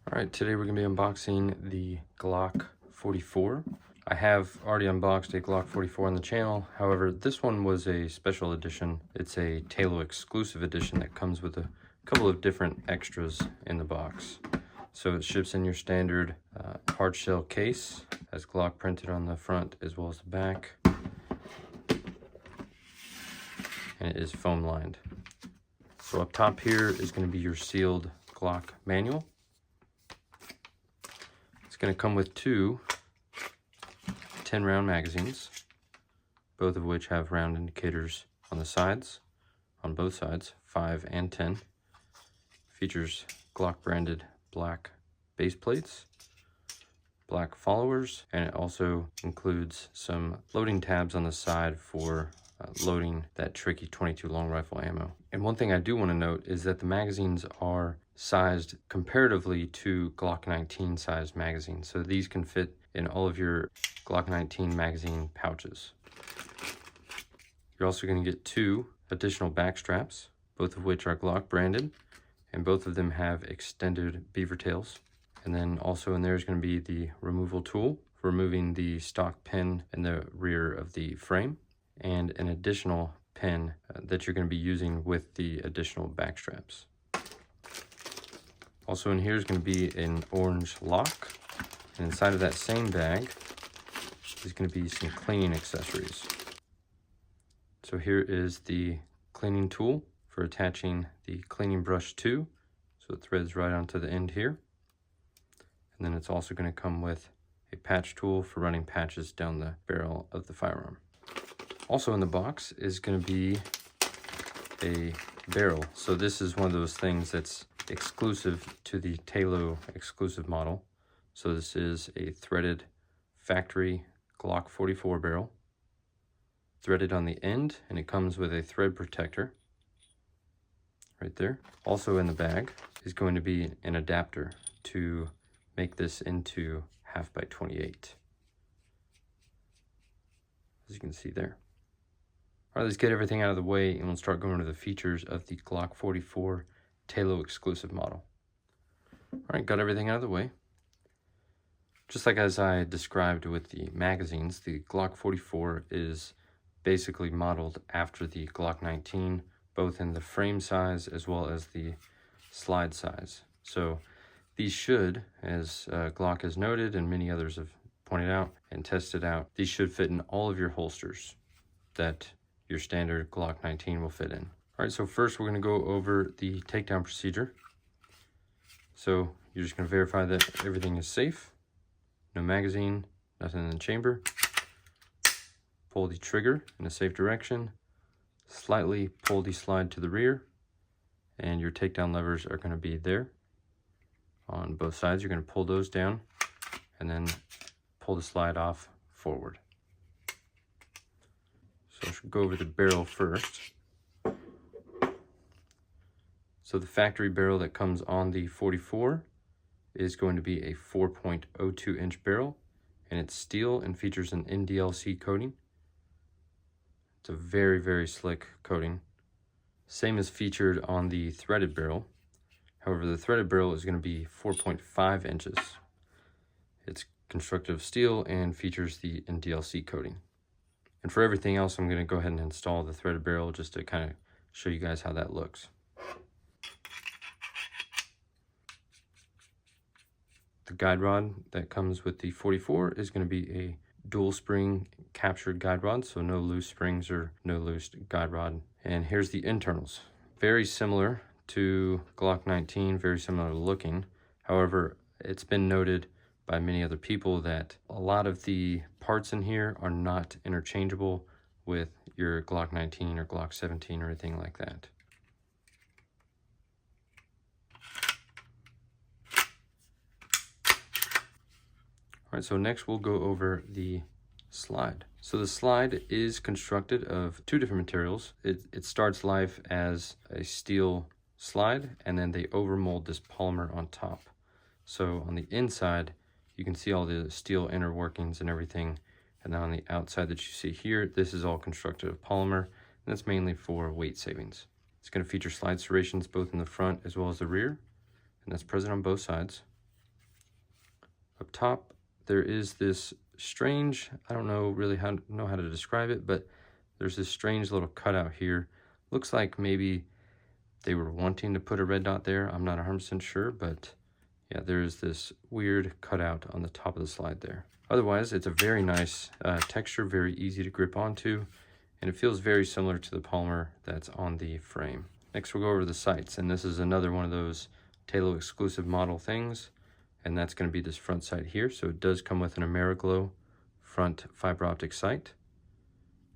All right, today we're gonna be unboxing the Glock 44. I have already unboxed a Glock 44 on the channel. However, this one was a special edition. It's a TALO exclusive edition that comes with a couple of different extras in the box. So it ships in your standard hard shell case, has Glock printed on the front as well as the back. And it is foam lined. So up top here is gonna be your sealed Glock manual. It's going to come with two 10-round magazines, both of which have round indicators on the sides, on both sides, 5 and 10. Features Glock branded black base plates, black followers, and it also includes some loading tabs on the side for loading that tricky 22 long rifle ammo. And one thing I do want to note is that the magazines are sized comparatively to Glock 19 size magazines. So these can fit in all of your Glock 19 magazine pouches. You're also going to get two additional back straps, both of which are Glock branded, and both of them have extended beaver tails. And then also in there is going to be the removal tool for removing the stock pin in the rear of the frame, and an additional pin that you're going to be using with the additional back straps. Also in here is going to be an orange lock, and inside of that same bag is going to be some cleaning accessories. So here is the cleaning tool for attaching the cleaning brush to, so it threads right onto the end here. And then it's also going to come with a patch tool for running patches down the barrel of the firearm. Also in the box is going to be a barrel. So this is one of those things that's exclusive to the TALO exclusive model. So this is a threaded factory Glock 44 barrel, threaded on the end, and it comes with a thread protector right there. Also in the bag is going to be an adapter to make this into 1/2x28, as you can see there. All right, let's get everything out of the way and we'll start going to the features of the Glock 44 TALO exclusive model. All right, got everything out of the way. Just like as I described with the magazines, the Glock 44 is basically modeled after the Glock 19, both in the frame size as well as the slide size. So these should, as Glock has noted and many others have pointed out and tested out, these should fit in all of your holsters that your standard Glock 19 will fit in. All right, so first we're going to go over the takedown procedure. So you're just going to verify that everything is safe, no magazine, nothing in the chamber. Pull the trigger in a safe direction, slightly pull the slide to the rear, and your takedown levers are going to be there on both sides. You're going to pull those down and then pull the slide off forward. So I should go over the barrel first. So the factory barrel that comes on the 44 is going to be a 4.02 inch barrel, and it's steel and features an NDLC coating. It's a very, very slick coating. Same as featured on the threaded barrel. However, the threaded barrel is going to be 4.5 inches. It's constructed of steel and features the NDLC coating. And for everything else, I'm going to go ahead and install the threaded barrel just to kind of show you guys how that looks. The guide rod that comes with the 44 is going to be a dual spring captured guide rod, so no loose springs or no loose guide rod. And here's the internals. Very similar to Glock 19, very similar looking. However, it's been noted by many other people that a lot of the parts in here are not interchangeable with your Glock 19 or Glock 17 or anything like that. All right, so next we'll go over the slide. So the slide is constructed of two different materials. It starts life as a steel slide, and then they overmold this polymer on top. So on the inside, you can see all the steel inner workings and everything. And then on the outside that you see here, this is all constructed of polymer, and that's mainly for weight savings. It's going to feature slide serrations both in the front as well as the rear, and that's present on both sides. Up top, there is this strange, I don't know really know how to describe it, but there's this strange little cutout here. Looks like maybe they were wanting to put a red dot there. I'm not 100% sure, but yeah, there's this weird cutout on the top of the slide there. Otherwise, it's a very nice texture, very easy to grip onto, and it feels very similar to the polymer that's on the frame. Next, we'll go over the sights, and this is another one of those TALO exclusive model things, and that's going to be this front sight here. So it does come with an AmeriGlow front fiber optic sight,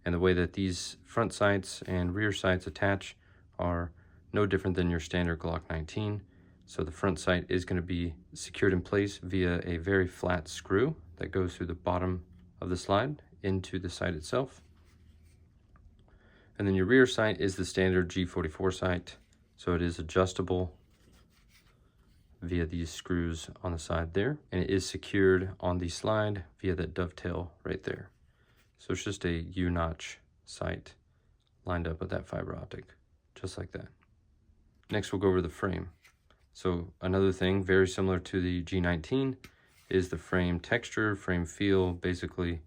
and the way that these front sights and rear sights attach are no different than your standard Glock 19. So the front sight is going to be secured in place via a very flat screw that goes through the bottom of the slide into the sight itself. And then your rear sight is the standard G44 sight. So it is adjustable via these screws on the side there. And it is secured on the slide via that dovetail right there. So it's just a U-notch sight lined up with that fiber optic, just like that. Next, we'll go over the frame. So another thing very similar to the G19 is the frame texture, frame feel. Basically,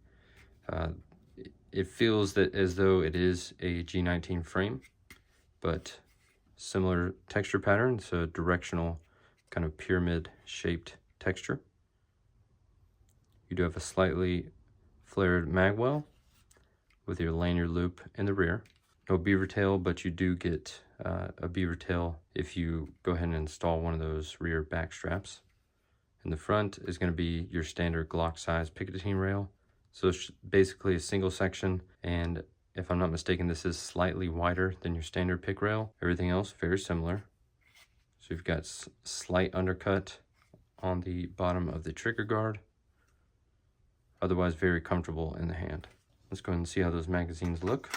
it feels that as though it is a G19 frame, but similar texture pattern. It's a directional kind of pyramid shaped texture. You do have a slightly flared magwell with your lanyard loop in the rear. No beaver tail, but you do get a beaver tail if you go ahead and install one of those rear back straps. In the front is going to be your standard Glock size Picatinny rail. So it's basically a single section, and if I'm not mistaken, this is slightly wider than your standard pick rail. Everything else very similar. So you've got slight undercut on the bottom of the trigger guard. Otherwise very comfortable in the hand. Let's go ahead and see how those magazines look.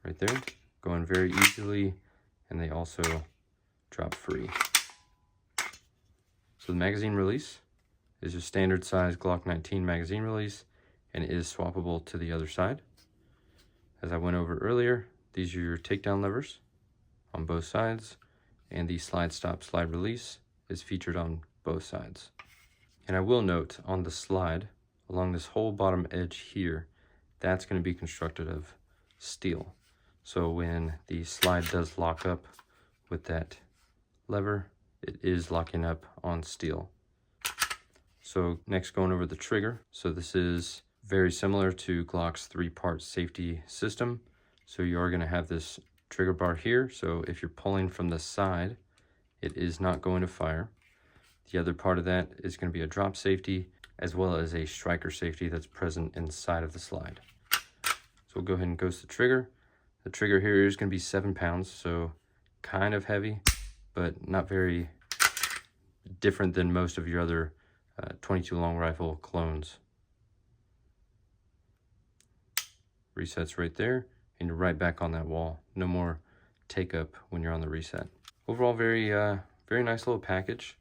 Right there, going very easily, and they also drop free. So the magazine release is your standard size Glock 19 magazine release, and it is swappable to the other side. As I went over earlier, these are your takedown levers on both sides, and the slide stop slide release is featured on both sides. And I will note on the slide, along this whole bottom edge here, that's going to be constructed of steel. So when the slide does lock up with that lever, it is locking up on steel. So next, going over the trigger. So this is very similar to Glock's 3-part safety system. So you are going to have this trigger bar here. So if you're pulling from the side, it is not going to fire. The other part of that is going to be a drop safety, as well as a striker safety that's present inside of the slide. So we'll go ahead and ghost the trigger. The trigger here is going to be 7 pounds, so kind of heavy, but not very different than most of your other 22 long rifle clones. Resets right there, and you're right back on that wall. No more take up when you're on the reset. Overall, very nice little package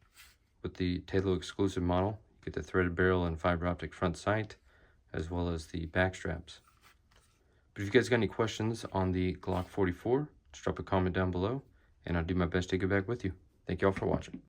with the TALO exclusive model. You get the threaded barrel and fiber optic front sight, as well as the back straps. But if you guys got any questions on the Glock 44, just drop a comment down below, and I'll do my best to get back with you. Thank you all for watching.